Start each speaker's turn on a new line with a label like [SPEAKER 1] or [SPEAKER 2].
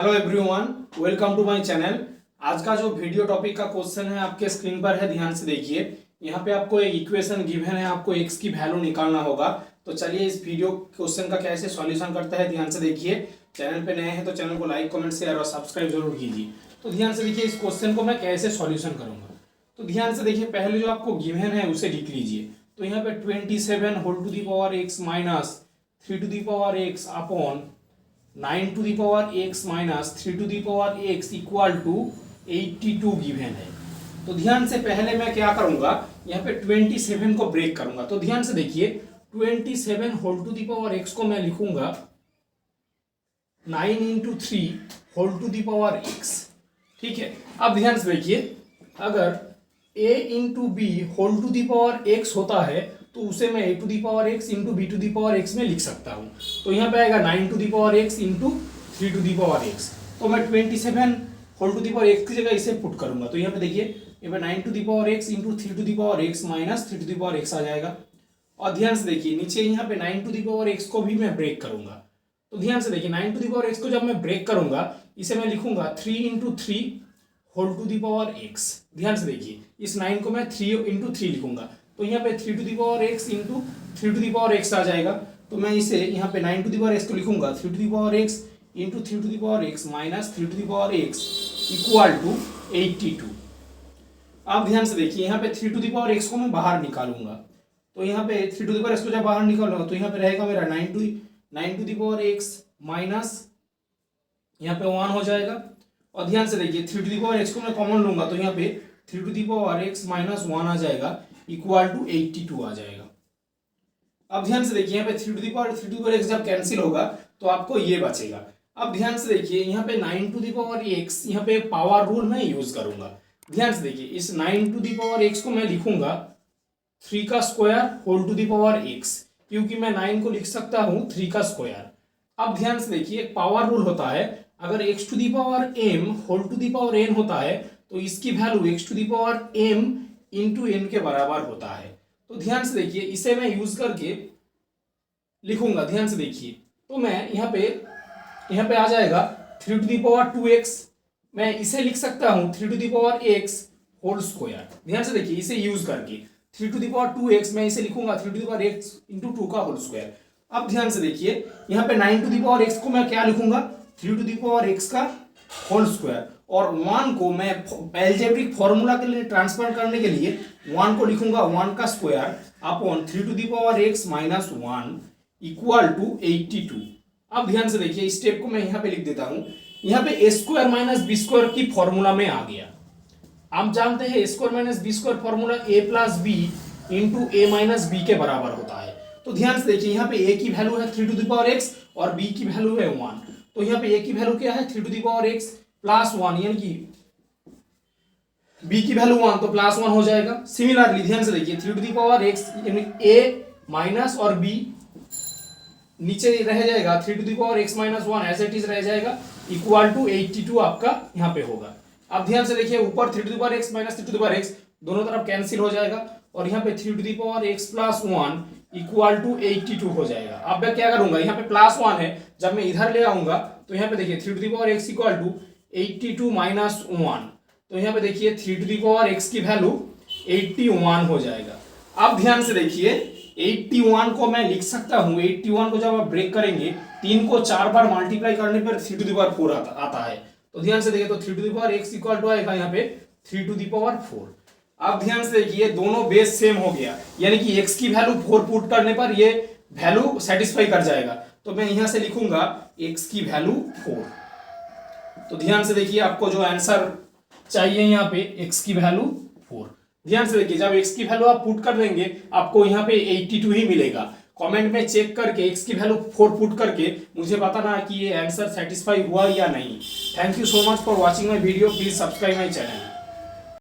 [SPEAKER 1] Hello everyone, welcome to my channel. आज का जो वीडियो टॉपिक का क्वेश्चन है आपके स्क्रीन पर है, ध्यान से देखिए। यहाँ पे आपको एक इक्वेशन गिवन है, आपको एक्स की वैल्यू निकालना होगा। तो चलिए इस वीडियो क्वेश्चन का कैसे सॉल्यूशन करते हैं ध्यान से देखिए। चैनल पे नए हैं तो चैनल को लाइक कमेंट शेयर और सब्सक्राइब जरूर कीजिए। तो ध्यान से देखिए इस क्वेश्चन को मैं कैसे सॉल्यूशन करूंगा। तो ध्यान से देखिए, पहले जो आपको गिवन है उसे लिख लीजिए। तो यहाँ पे 27 whole to the power x minus 3 to the power x upon 9 to the power x minus 3 to the power x equal to 82 given है। तो ध्यान से पहले मैं क्या करूंगा, यहाँ पे 27 को ब्रेक करूंगा। तो ध्यान से देखिए 27 whole to the power x को मैं लिखूंगा 9 into 3 whole to the power x. ठीक है, अब ध्यान से देखिए, अगर a into b whole to the power x होता है तो उसे मैं a to the power x into b to the power x में लिख सकता हूँ। तो यहाँ पे आएगा 9 to the power x into 3 to the power x. तो मैं 27 whole to the power x की जगह इसे पुट करूंगा। तो यहाँ पे देखिए, यहाँ पे 9 to the power x into 3 to the power x minus 3 to the power x आ जाएगा। और ध्यान से देखिए नीचे यहाँ पे 9 टू दी पावर एक्स को भी मैं ब्रेक करूंगा। तो ध्यान से देखिए 9 टू दी पावर एक्स को जब मैं ब्रेक करूंगा, इसे मैं लिखूंगा 3 into 3 whole to the power x. ध्यान से देखिए इस 9 को मैं 3 इंटू 3 लिखूंगा। तो यहाँ पे 3 to the power x into 3 to the power x आ जाएगा। तो मैं इसे यहाँ पे 9 टू दी पावर एक्स को लिखूंगा 3 to the power x into 3 to the power x minus 3 to the power x equal to 82। अब ध्यान से देखिए यहाँ पे 3 टू दी पावर एक्स को मैं बाहर निकालूंगा। तो यहाँ पे 3 टू दी पावर एक्स को जब बाहर निकालूंगा तो यहाँ पे रहेगा मेरा 9 to the power x minus यहाँ पे 1 हो जाएगा। और ध्यान से देखिए 3 टू दी पावर एक्स को मैं कॉमन लूंगा तो यहाँ पे 3 to the power x minus 1 आ जाएगा इक्वल टू 82 आ जाएगा। अब ध्यान से देखिए यहाँ पे 3 टू दी पावर एक्स जब कैंसिल होगा तो आपको ये बचेगा। अब ध्यान से देखिए यहाँ पे 9 टू दी पावर एक्स, यहाँ पे पावर रूल मैं यूज करूंगा। ध्यान से देखिए इस 9 टू दी पावर एक्स को मैं लिखूंगा 3 का square whole to the power x, क्योंकि मैं 9 को लिख सकता हूँ 3 का स्क्वायर। अब ध्यान से देखिए एक पावर रूल होता है, अगर x to the power m whole to the power n होता है तो इसकी value x to the power m into n के बराबर होता है। तो ध्यान से देखिए इसे मैं यूज करके लिखूंगा। ध्यान से देखिए तो मैं यहाँ पे आ जाएगा 3 टू दी पावर 2x, मैं इसे लिख सकता हूँ 3 to the power x whole square. ध्यान से देखिए इसे यूज करके 3 टू दी पावर 2x मैं इसे लिखूंगा 3 to the power x into 2 का होल स्क्वायर। अब ध्यान से देखिए यहाँ पे 9 टू दी पावर x को मैं क्या लिखूंगा 3 टू दी पावर x का होल स्क्वायर, और 1 को मैं एल्जेब्रिक फॉर्मूला के लिए ट्रांसफर करने के लिए 1 को लिखूंगा 1 का square upon 3 to the power x minus 1 equal to 82। अब ध्यान से देखिए इस स्टेप को मैं यहाँ पे लिख देता हूँ। यहाँ पे a square minus b square की फॉर्मूला में आ गया। आप जानते हैं a square minus b square formula a plus b into a minus b के बराबर होता है। तो ध्यान से देखिए यहाँ पे a की वैल्यू है 3 टू दी पावर x और b की वैल्यू है 1। तो यहाँ पे a की वैल्यू क्या है 3 to the power x plus 1, यानी कि b की वैल्यू 1 तो प्लस 1 हो जाएगा। सिमिलरली ध्यान से देखिए 3 टू दी पावर x यानी a माइनस और b नीचे रह जाएगा 3 to the power x minus 1 as it is रह जाएगा इक्वल टू 82 आपका यहाँ पे होगा। अब ध्यान से देखिए ऊपर 3 to the power x minus 3 to the power x दोनों तरफ कैंसिल हो जाएगा और यहाँ पे 3 to the power x plus 1 equal to 82 हो जाएगा। अब मैं क्या करूंगा, यहाँ पे प्लस 1 है, जब मैं इधर ले आऊंगा तो यहाँ पे देखिए 3 to the power x equal to 82 minus 1। तो यहाँ पे देखिए 3 टू दी पावर x की वैल्यू 81 हो जाएगा। अब ध्यान से देखिए 81 को मैं लिख सकता हूँ, 81 को जब आप ब्रेक करेंगे 3 को 4 बार मल्टीप्लाई करने पर 3 टू दी पावर 4 आता है। तो ध्यान से देखिए तो 3 to the power x equal to आएगा यहाँ पे 3 टू दी पावर 4। अब ध्यान से देखिए दोनों बेस सेम हो गया, यानी कि x की वैल्यू 4 पुट करने पर ये वैल्यू सेटिस्फाई कर जाएगा। तो मैं यहां से लिखूंगा x की वैल्यू 4। तो ध्यान से देखिए आपको जो आंसर चाहिए यहाँ पे x की वैल्यू 4। ध्यान से देखिए जब x की वैल्यू आप पुट कर देंगे आपको यहाँ पे 82 ही मिलेगा। कमेंट में चेक करके x की वैल्यू 4 पुट करके मुझे बताना कि ये आंसर सेटिस्फाई हुआ या नहीं। Thank you so much for watching my video, please subscribe my channel.